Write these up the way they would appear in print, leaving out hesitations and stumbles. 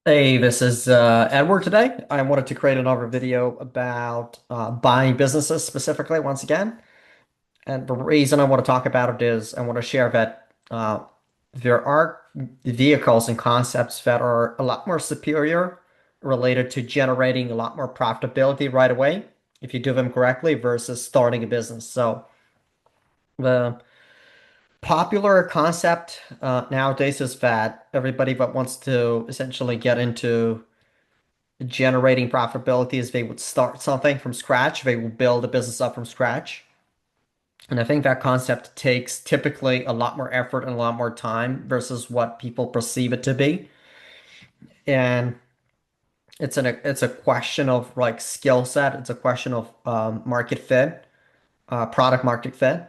Hey, this is Edward today. I wanted to create another video about buying businesses specifically once again. And the reason I want to talk about it is I want to share that there are vehicles and concepts that are a lot more superior related to generating a lot more profitability right away if you do them correctly versus starting a business. So the popular concept nowadays is that everybody that wants to essentially get into generating profitability is they would start something from scratch. They will build a business up from scratch. And I think that concept takes typically a lot more effort and a lot more time versus what people perceive it to be. And it's a question of like skill set. It's a question of market fit, product market fit,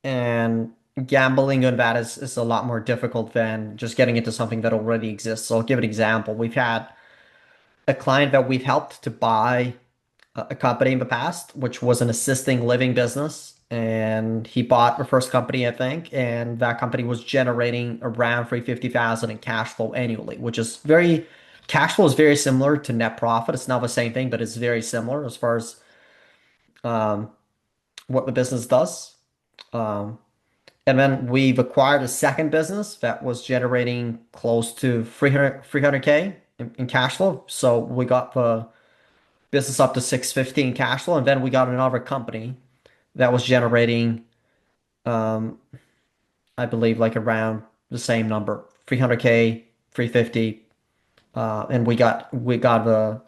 and gambling on that is a lot more difficult than just getting into something that already exists. So I'll give an example. We've had a client that we've helped to buy a company in the past, which was an assisting living business. And he bought the first company, I think, and that company was generating around 350,000 in cash flow annually, which is very, cash flow is very similar to net profit. It's not the same thing, but it's very similar as far as um, what the business does. Um, and then we've acquired a second business that was generating close to 300K in cash flow. So we got the business up to 650 in cash flow, and then we got another company that was generating, um, I believe, like around the same number, 300K, 350, and we got the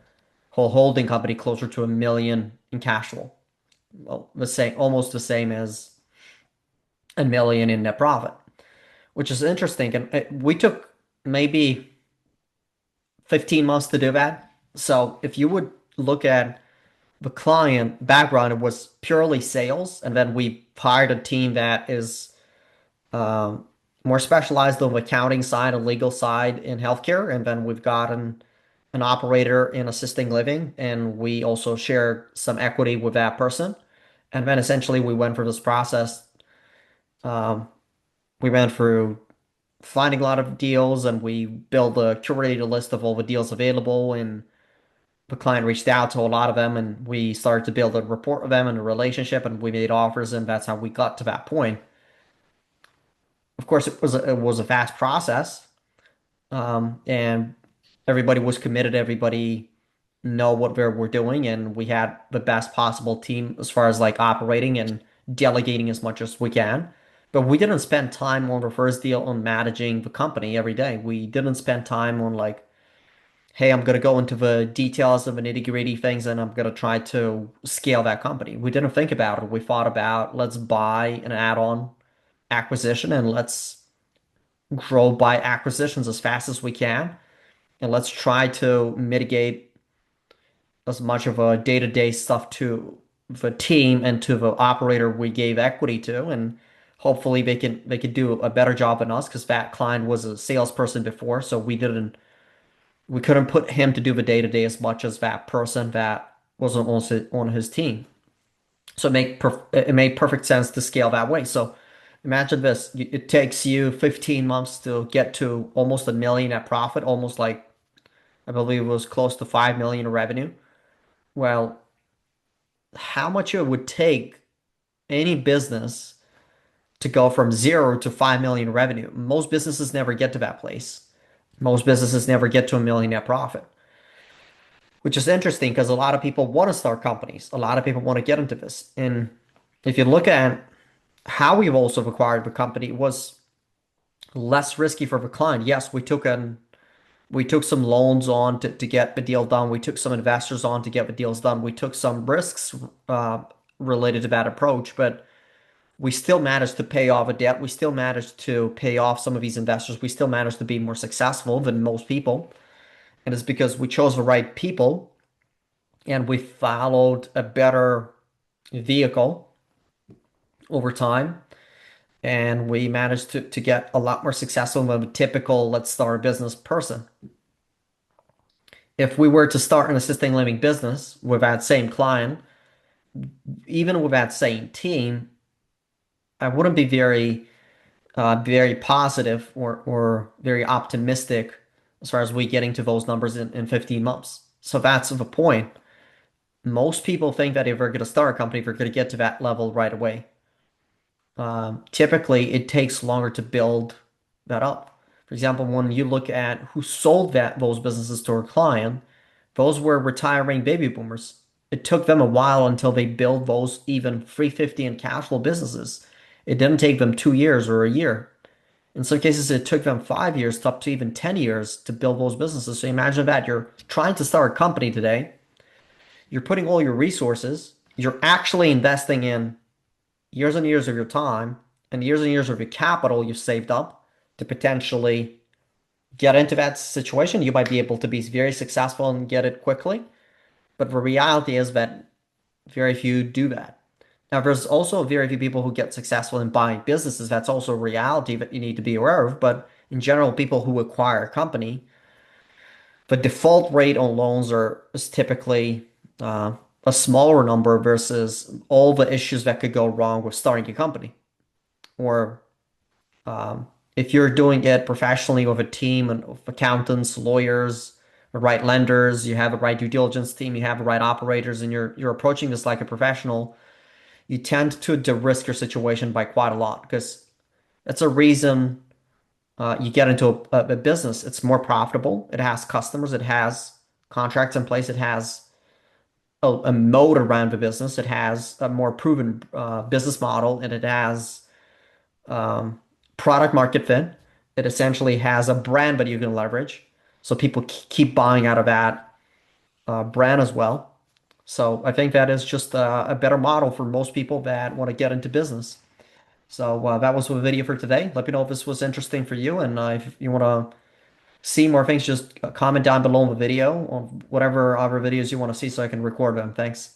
whole holding company closer to 1 million in cash flow. Well, the same, almost the same as 1 million in net profit, which is interesting. And we took maybe 15 months to do that. So if you would look at the client background, it was purely sales, and then we hired a team that is um, more specialized on the accounting side and legal side in healthcare, and then we've got an operator in assisting living, and we also share some equity with that person. And then essentially we went through this process. Um, we went through finding a lot of deals, and we built a curated list of all the deals available, and the client reached out to a lot of them, and we started to build a rapport with them and a relationship, and we made offers, and that's how we got to that point. Of course, it was a fast process, and everybody was committed. Everybody know what we're doing, and we had the best possible team as far as like operating and delegating as much as we can. But we didn't spend time on the first deal on managing the company every day. We didn't spend time on like, hey, I'm gonna go into the details of the nitty-gritty things and I'm gonna try to scale that company. We didn't think about it. We thought about let's buy an add-on acquisition and let's grow by acquisitions as fast as we can. And let's try to mitigate as much of a day-to-day stuff to the team and to the operator we gave equity to. And hopefully they could do a better job than us because that client was a salesperson before, so we couldn't put him to do the day-to-day as much as that person that wasn't also on his team. So it made perfect sense to scale that way. So imagine this. It takes you 15 months to get to almost 1 million net profit, almost like I believe it was close to 5 million in revenue. Well, how much it would take any business to go from 0 to 5 million revenue? Most businesses never get to that place. Most businesses never get to 1 million net profit, which is interesting because a lot of people want to start companies. A lot of people want to get into this. And if you look at how we've also acquired the company, it was less risky for the client. Yes, we took some loans on to get the deal done. We took some investors on to get the deals done. We took some risks related to that approach, but we still managed to pay off a debt. We still managed to pay off some of these investors. We still managed to be more successful than most people. And it's because we chose the right people and we followed a better vehicle over time. And we managed to get a lot more successful than a typical let's start a business person. If we were to start an assisting living business with that same client, even with that same team, I wouldn't be very positive or very optimistic as far as we getting to those numbers in 15 months. So that's the point. Most people think that if they're going to start a company, they're going to get to that level right away. Typically, it takes longer to build that up. For example, when you look at who sold those businesses to a client, those were retiring baby boomers. It took them a while until they built those even 350 and cash flow businesses. It didn't take them 2 years or a year. In some cases, it took them 5 years to up to even 10 years to build those businesses. So imagine that you're trying to start a company today, you're putting all your resources, you're actually investing in years and years of your time and years of your capital you've saved up to potentially get into that situation. You might be able to be very successful and get it quickly, but the reality is that very few do that. Now, there's also very few people who get successful in buying businesses. That's also a reality that you need to be aware of. But in general, people who acquire a company, the default rate on loans is typically a smaller number versus all the issues that could go wrong with starting a company. Or if you're doing it professionally with a team of accountants, lawyers, the right lenders, you have a right due diligence team, you have the right operators, and you're approaching this like a professional, you tend to de-risk your situation by quite a lot because that's a reason you get into a business. It's more profitable. It has customers. It has contracts in place. It has a moat around the business. It has a more proven business model, and it has um, product market fit. It essentially has a brand that you can leverage. So people keep buying out of that brand as well. So I think that is just a better model for most people that want to get into business. So that was the video for today. Let me know if this was interesting for you, and if you want to see more things, just comment down below in the video on whatever other videos you want to see so I can record them. Thanks.